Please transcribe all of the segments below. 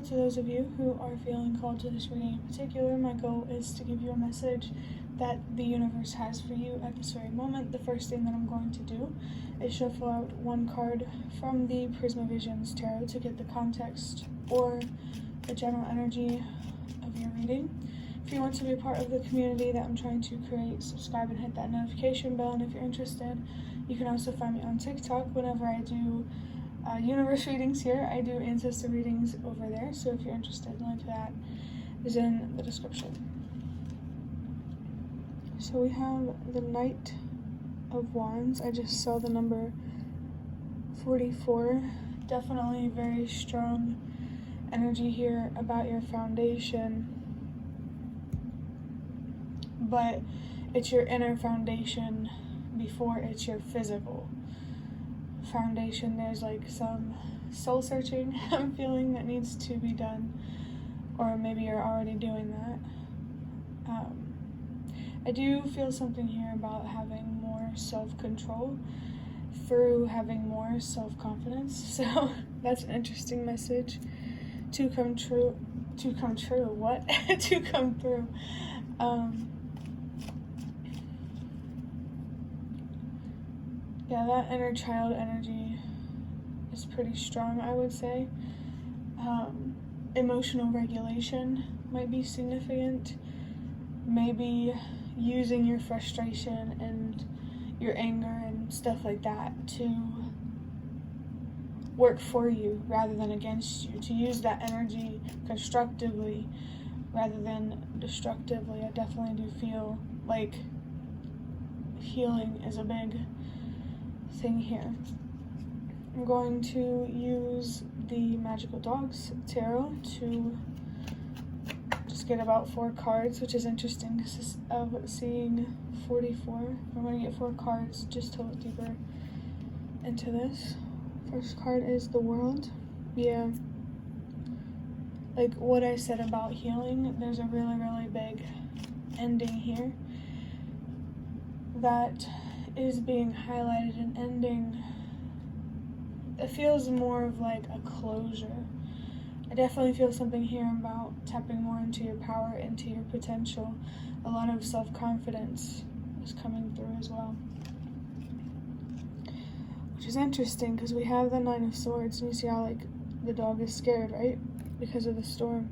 to those of you who are feeling called to this reading in particular, my goal is to give you a message that the universe has for you at this very moment. The first thing that I'm going to do is shuffle out one card from the Prisma Visions Tarot to get the context or the general energy of your reading. If you want to be a part of the community that I'm trying to create, subscribe and hit that notification bell. And if you're interested, you can also find me on TikTok. Whenever I do universe readings here, I do ancestor readings over there. So if you're interested, the link to that is in the description. So we have the Knight of Wands. I just saw the number 44. Definitely very strong energy here about your foundation. But it's your inner foundation before it's your physical foundation. There's like some soul searching I'm feeling that needs to be done, or maybe you're already doing that. I do feel something here about having more self-control through having more self-confidence, so that's an interesting message to come through. To come through. Yeah, that inner child energy is pretty strong, I would say. Emotional regulation might be significant. Maybe using your frustration and your anger and stuff like that to work for you rather than against you. To use that energy constructively rather than destructively. I definitely do feel like healing is a big thing here. I'm going to use the Magical Dogs Tarot to just get about 4 cards, which is interesting because of seeing 44. I'm going to get 4 cards just to look deeper into this. First card is the World. Yeah, like what I said about healing, there's a really, really big ending here that is being highlighted. An ending, it feels more of like a closure. I definitely feel something here about tapping more into your power, into your potential. A lot of self-confidence is coming through as well, which is interesting because we have the Nine of Swords, and you see how like the dog is scared, right? Because of the storm.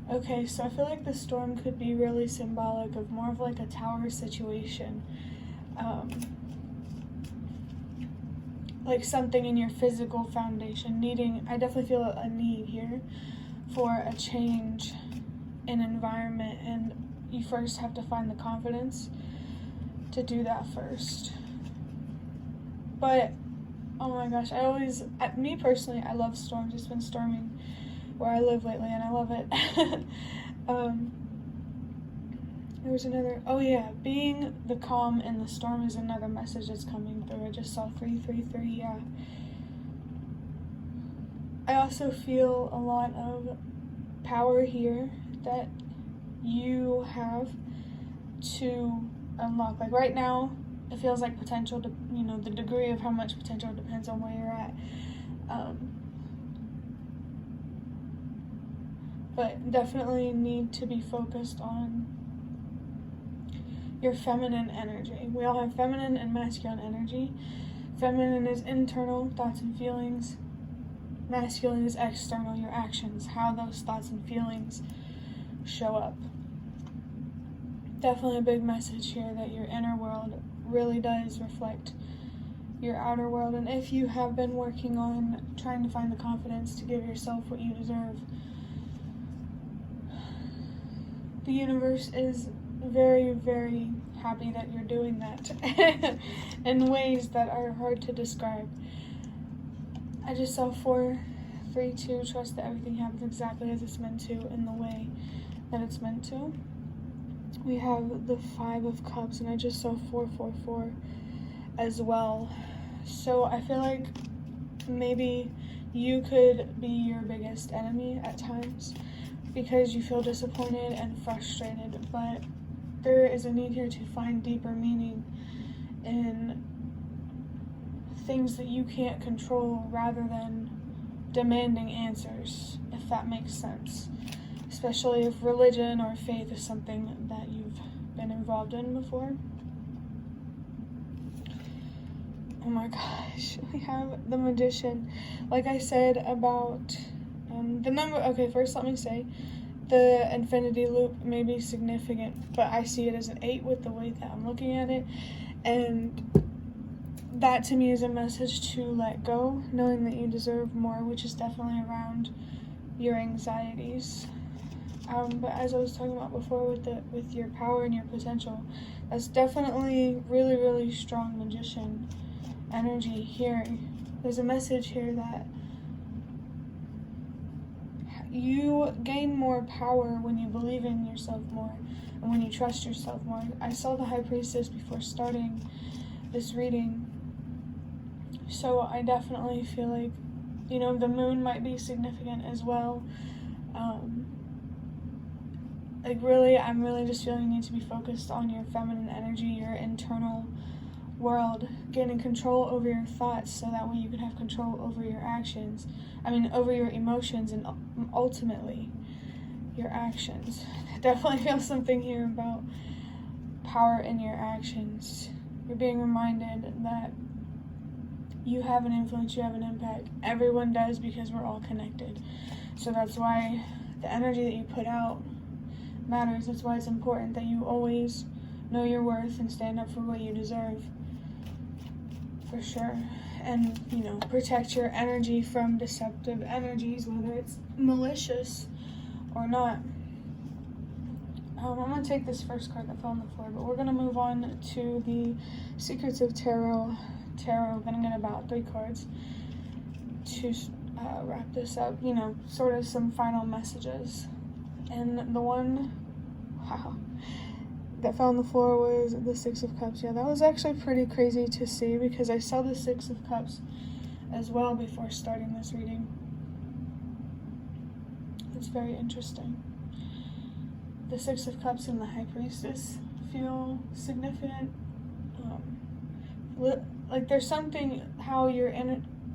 Okay, so I feel like the storm could be really symbolic of more of like a tower situation. Like something in your physical foundation needing, I definitely feel a need here for a change in environment, and you first have to find the confidence to do that first. But, oh my gosh, me personally, I love storms. It's been storming where I live lately, and I love it. There was another, oh yeah, being the calm in the storm is another message that's coming through. I just saw 333, yeah. I also feel a lot of power here that you have to unlock. Like right now, it feels like potential, the degree of how much potential depends on where you're at. But definitely need to be focused on your feminine energy. We all have feminine and masculine energy. Feminine is internal, thoughts and feelings. Masculine is external, your actions, how those thoughts and feelings show up. Definitely a big message here that your inner world really does reflect your outer world. And if you have been working on trying to find the confidence to give yourself what you deserve, the universe is very, very happy that you're doing that in ways that are hard to describe. I just saw 432, trust that everything happens exactly as it's meant to in the way that it's meant to. We have the 5 of Cups, and I just saw 444 as well. So I feel like maybe you could be your biggest enemy at times because you feel disappointed and frustrated, but there is a need here to find deeper meaning in things that you can't control rather than demanding answers, if that makes sense. Especially if religion or faith is something that you've been involved in before. Oh my gosh, we have the Magician. Like I said about the number, okay, first let me say, the infinity loop may be significant, but I see it as an 8 with the way that I'm looking at it, and that to me is a message to let go, knowing that you deserve more, which is definitely around your anxieties. But as I was talking about before with your power and your potential, that's definitely really, really strong Magician energy here. There's a message here that you gain more power when you believe in yourself more and when you trust yourself more. I saw the High Priestess before starting this reading, so I definitely feel like, you know, the moon might be significant as well. Like really, I'm really just feeling you need to be focused on your feminine energy, your internal world, getting control over your thoughts so that way you can have control over your actions. Over your emotions and ultimately your actions. I definitely feel something here about power in your actions. You're being reminded that you have an influence, you have an impact. Everyone does, because we're all connected. So that's why the energy that you put out matters. That's why it's important that you always know your worth and stand up for what you deserve. For sure. And, you know, protect your energy from deceptive energies, whether it's malicious or not. I'm going to take this first card that fell on the floor, but we're going to move on to the Secrets of Tarot. We're going to get about 3 cards to wrap this up, you know, sort of some final messages. And the one, wow, that fell on the floor was the Six of Cups. Yeah, that was actually pretty crazy to see, because I saw the Six of Cups as well before starting this reading. It's very interesting. The Six of Cups and the High Priestess feel significant. Like there's something, how you're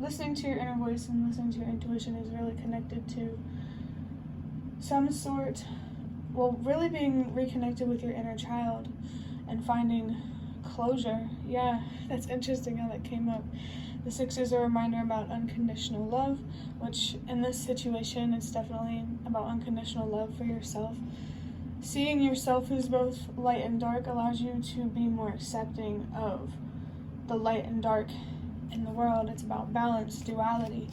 listening to your inner voice and listening to your intuition is really connected to some sort, well, really being reconnected with your inner child and finding closure. Yeah, that's interesting how that came up. The Six is a reminder about unconditional love, which in this situation, it's definitely about unconditional love for yourself. Seeing yourself as both light and dark allows you to be more accepting of the light and dark in the world. It's about balance, duality.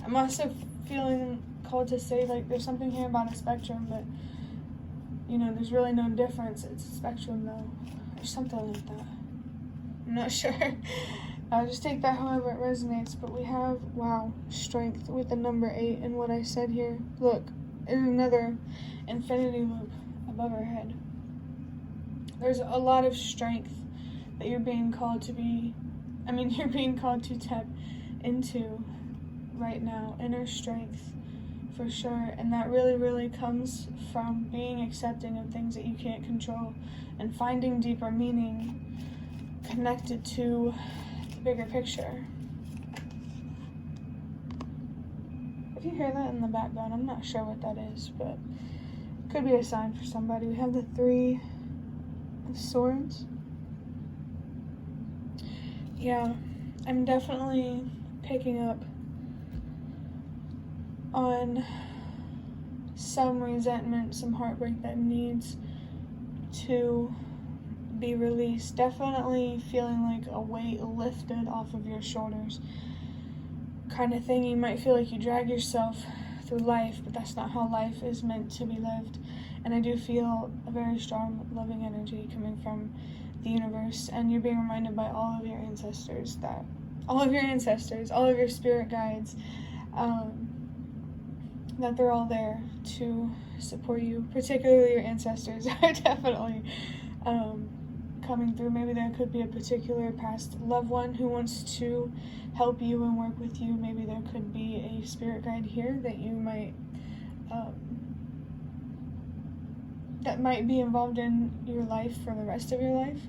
I'm also feeling called to say, like, there's something here about a spectrum, but, you know, there's really no difference. It's a spectrum, though, or something like that. I'm not sure. I'll just take that however it resonates. But we have, wow, strength with the number 8 and what I said here. Look, and another infinity loop above our head. There's a lot of strength that you're being called to you're being called to tap into right now. Inner strength, for sure. And that really, really comes from being accepting of things that you can't control and finding deeper meaning connected to the bigger picture. If you hear that in the background, I'm not sure what that is, but it could be a sign for somebody. We have the 3 of Swords. Yeah, I'm definitely picking up on some resentment, some heartbreak that needs to be released. Definitely feeling like a weight lifted off of your shoulders kind of thing. You might feel like you drag yourself through life, but that's not how life is meant to be lived. And I do feel a very strong, loving energy coming from the universe, and you're being reminded by all of your ancestors, all of your spirit guides, that they're all there to support you. Particularly your ancestors are definitely coming through. Maybe there could be a particular past loved one who wants to help you and work with you. Maybe there could be a spirit guide here that you might that might be involved in your life for the rest of your life.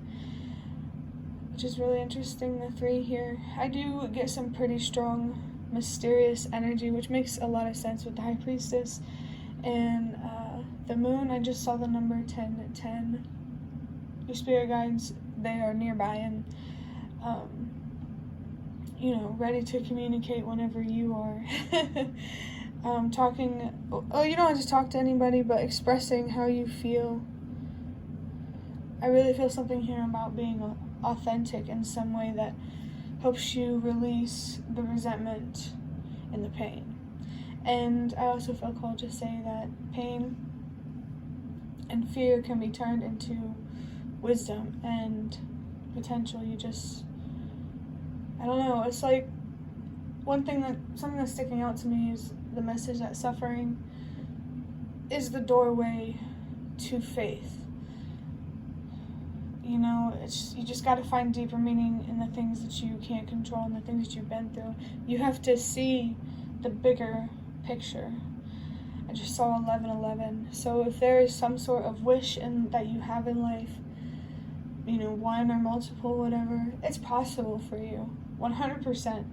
which is really interesting. The 3 here, I do get some pretty strong mysterious energy, which makes a lot of sense with the High Priestess. And the Moon, I just saw the number 1010. Your spirit guides, they are nearby and you know, ready to communicate whenever you are. Talking, oh, you don't have to talk to anybody, but expressing how you feel. I really feel something here about being authentic in some way that helps you release the resentment and the pain. And I also feel called to say that pain and fear can be turned into wisdom and potential. You just, I don't know, it's like something that's sticking out to me is the message that suffering is the doorway to faith. You know, you just got to find deeper meaning in the things that you can't control and the things that you've been through. You have to see the bigger picture. I just saw 1111. So if there is some sort of wish that you have in life, you know, one or multiple, whatever, it's possible for you, 100%.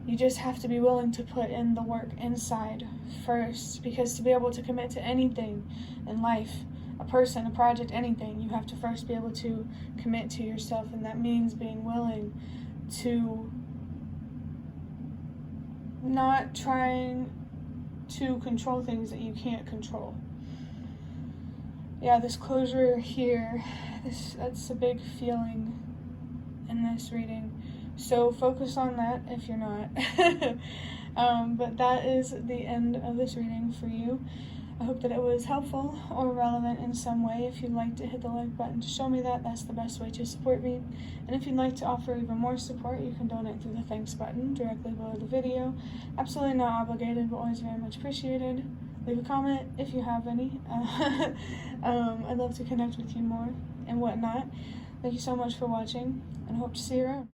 You just have to be willing to put in the work inside first, because to be able to commit to anything in life, a person, a project, anything, you have to first be able to commit to yourself, and that means being willing to not trying to control things that you can't control. Yeah, this closure here, that's a big feeling in this reading. So focus on that if you're not. But that is the end of this reading for you. I hope that it was helpful or relevant in some way. If you'd like to hit the like button to show me that, that's the best way to support me. And if you'd like to offer even more support, you can donate through the thanks button directly below the video. Absolutely not obligated, but always very much appreciated. Leave a comment if you have any. I'd love to connect with you more and whatnot. Thank you so much for watching, and I hope to see you around.